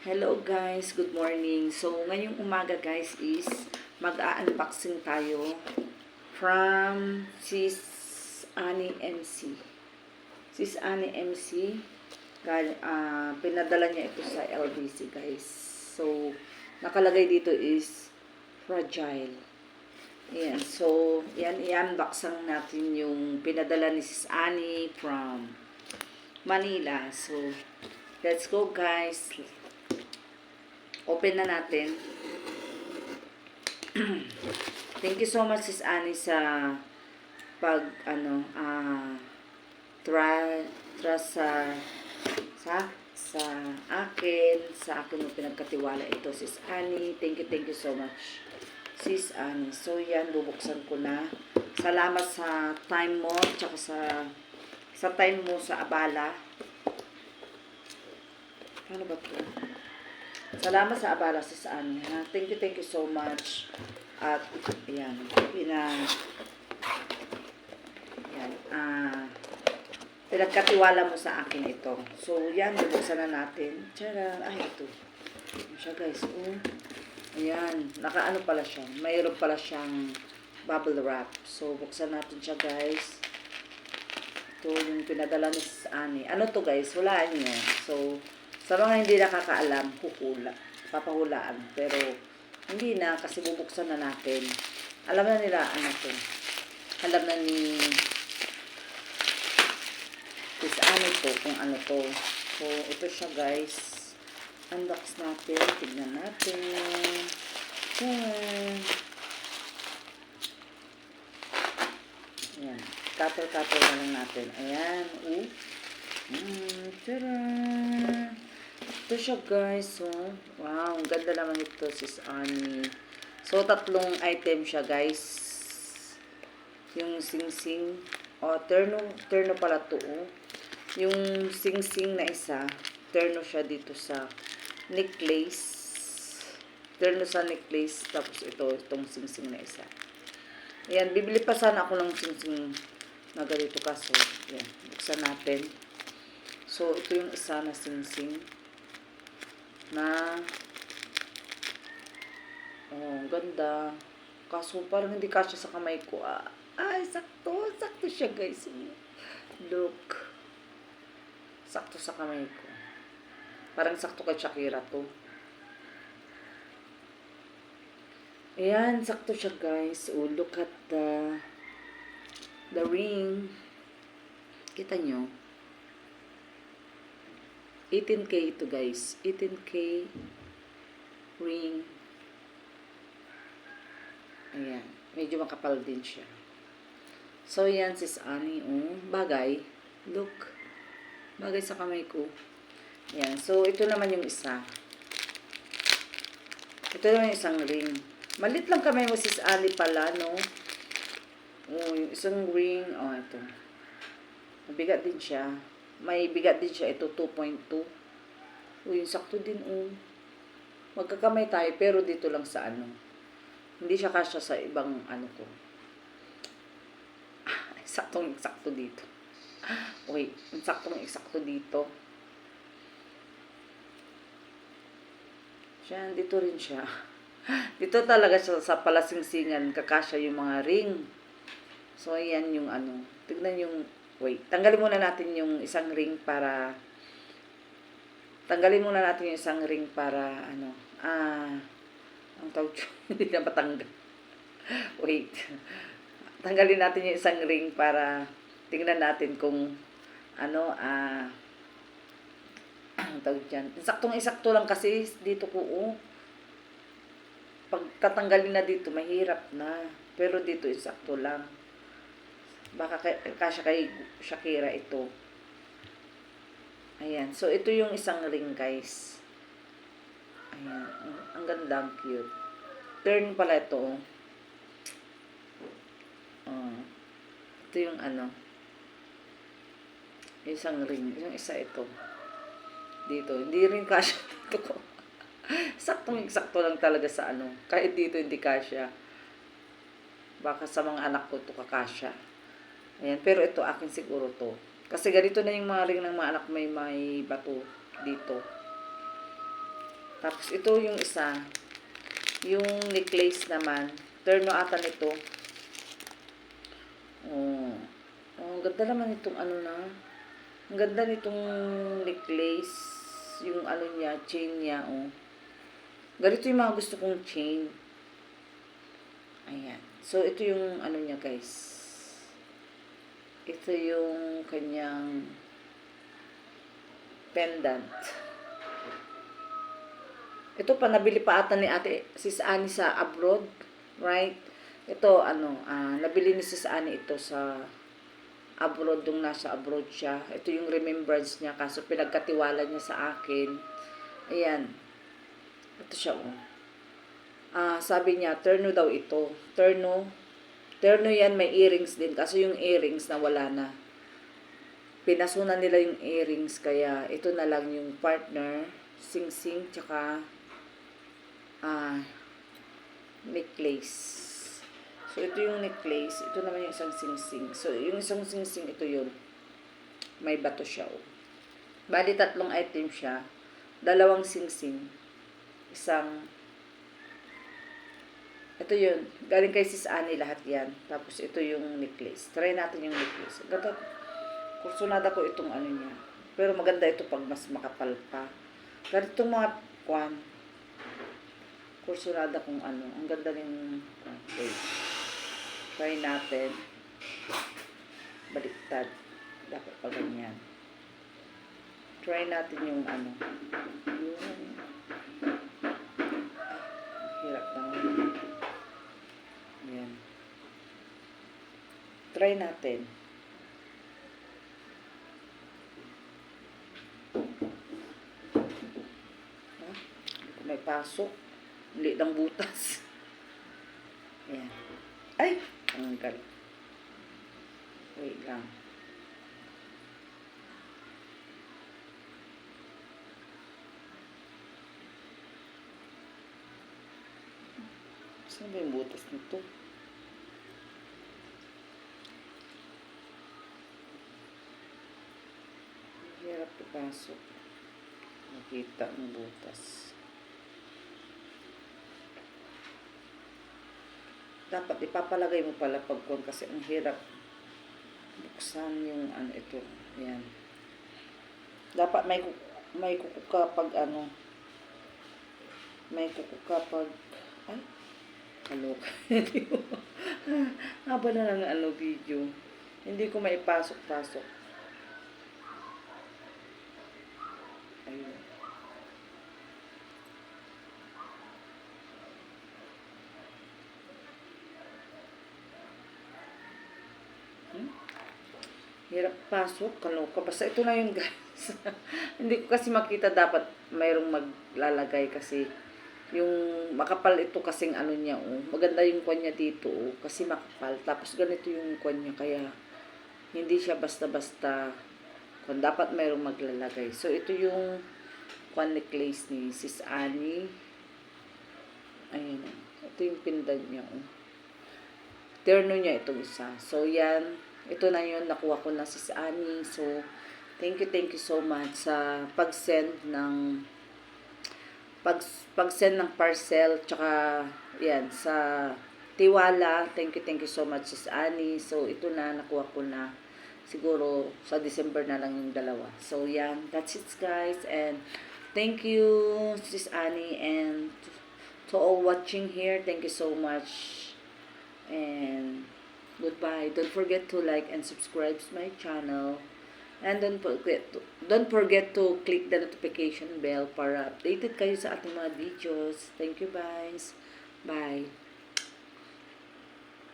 Hello guys, good morning. So, ngayong umaga guys is mag-a-unboxing tayo from Sis Annie MC. Sis Annie MC, pinadala niya ito sa LBC guys. So, nakalagay dito is fragile. Ayan, so, yan, i-unbox natin yung pinadala ni Sis Annie from Manila. So, let's go guys. Open na natin. Thank you so much Sis Annie sa pag sa akin mo pinagkatiwala ito Sis Annie. Thank you so much Sis Annie. So yan, bubuksan ko na. Salamat sa time mo tsaka sa time mo sa abala. Paano ba 'to? Salamat sa abala Sis Annie, ha? Thank you so much. At, yan, pinagkatiwala mo sa akin ito. So, yan, bubuksan na natin. Tara, ay, ito. Ito siya, guys. Oh. Ayan, nakaano pala siya. Mayroon pala siyang bubble wrap. So, buksan natin siya, guys. Ito yung pinadala ni Sis Annie. Ano to, guys? Hulaan nyo. So, sa mga hindi nakakaalam, papahulaan. Pero, hindi na, kasi bubuksan na natin. Alam na nila, ano to. Alam na ni Sis Annie to, kung ano to. So, ito siya guys. Unbox natin. Tignan natin. Ayan. Cutter na lang natin. Ayan. Tara! Ito siya guys, oh. Wow, ang ganda naman ito Sis Annie. So, tatlong item siya guys. Yung sing-sing. Oh, terno pala to, oh. Yung sing-sing na isa, terno siya dito sa necklace. Terno sa necklace. Tapos itong sing-sing na isa. Ayan, bibili pa sana ako ng sing-sing na ganito kaso. Ayan, buksan natin. So, ito yung isa na sing-sing. Na ganda. Kaso parang hindi kasya sa kamay ko. Ay, sakto siya guys. Look. Sakto sa kamay ko. Parang sakto kay Shakira to. Ayan, sakto siya guys. Oh, look at the ring. Kita nyo? 18K ito guys. 18K ring. Ayan. Medyo makapal din siya. So, yan Sis Annie. Oh, bagay. Look. Bagay sa kamay ko. Ayan. So, ito naman yung isa. Ito naman yung isang ring. Malit lang kamay mo Sis Annie pala, no? Oh, yung isang ring. Oh, ito. Mabigat din siya. May bigat din siya. Ito, 2.2. Yung sakto din, magkakamay tayo, pero dito lang sa ano. Hindi siya kasya sa ibang ano ko. Saktong-eksakto dito. Wait, saktong-eksakto dito. Siya, dito rin siya. Dito talaga siya sa palasingsingan, kakasya yung mga ring. So, ayan yung ano. Tignan yung, wait, tanggalin muna natin yung isang ring para ang tawag hindi na matanggal. Wait. Tanggalin natin yung isang ring para tingnan natin kung ang tawag dyan. Saktong-isakto lang kasi dito ko, pag tatanggalin na dito, mahirap na. Pero dito, isakto lang. Baka kasya kay Shakira ito. Ayan. So, ito yung isang ring, guys. Ayan. Ang ganda, ang cute. Turn pala ito. Ito yung isang ring. Yung isa ito. Dito. Hindi rin kasya dito ko. Saktong-eksakto lang talaga sa Kahit dito hindi kasya. Baka sa mga anak ko ito kakasya. Ayan. Pero ito, akin siguro to. Kasi ganito na yung mga ring ng mga anak may bato dito. Tapos, ito yung isa. Yung necklace naman. Terno ata nito. Oh. Oh, ang ganda naman itong ano na. Ang ganda nitong necklace. Yung ano niya, chain niya, oh. Ganito yung mga gusto kong chain. Ayan. So, ito yung ano niya, guys. Ito yung kanyang pendant. Ito pa, nabili pa ata ni ate, sis Annie sa abroad. Right? Ito, nabili ni sis Annie ito sa abroad, nung nasa abroad siya. Ito yung remembrance niya, kaso pinagkatiwala niya sa akin. Ayan. Ito siya, oh. Sabi niya, terno daw ito. Terno yan, may earrings din. Kaso yung earrings na wala na. Pinasunan nila yung earrings, kaya ito na lang yung partner, sing-sing, tsaka necklace. So, ito yung necklace. Ito naman yung isang sing-sing. So, yung isang sing-sing, ito yun. May bato siya, oh. Bali, 3 item siya. 2 sing-sing. Ito yun. Galing kay sis Annie lahat yan. Tapos, ito yung necklace. Try natin yung necklace. Ganda. Kursunada ko itong ano niya. Pero maganda ito pag mas makapal pa. Ganito itong mga kursunada kung ano. Ang ganda ng wait. Try natin. Baliktad. Dapat pa ganyan. Try natin yung ano. Hirap naman. Ayan. Try natin. May pasok. Hindi ng butas. Ayan. Ay! Tanggal. Wait lang. Saan ba yung butas nito? Hirap ipasok. Nakita ng butas. Dapat ipapalagay mo pala pagkuhan kasi ang hirap buksan yung ano ito. Ayan. Dapat may kuko ka pag ano. May kuko ka pag ay, kaloka. Haba na lang video. Hindi ko maipasok-pasok. Ayun. Hirap pasok, kaloka. Basta ito na yung guys. Hindi ko kasi makita, dapat mayroong maglalagay kasi yung makapal ito kasing ano niya, oh. Maganda yung kwan niya dito, oh, kasi makapal. Tapos ganito yung kwan niya, kaya hindi siya basta-basta kung dapat mayroong maglalagay. So, ito yung kwan necklace ni sis Annie. Ayun. Ito yung pendant niya, oh. Terno niya itong isa. So, yan. Ito na yun, nakuha ko na sis Annie. So, thank you so much sa pag-send ng parcel, tsaka yan, sa tiwala. Thank you so much sis Annie. So, ito na, nakuha ko na. Siguro, sa December na lang yung 2. So, yan, that's it guys. And, thank you sis Annie, and to all watching here, thank you so much. And, goodbye. Don't forget to like and subscribe to my channel. And don't forget to click the notification bell para updated kayo sa ating mga videos. Thank you guys. Bye.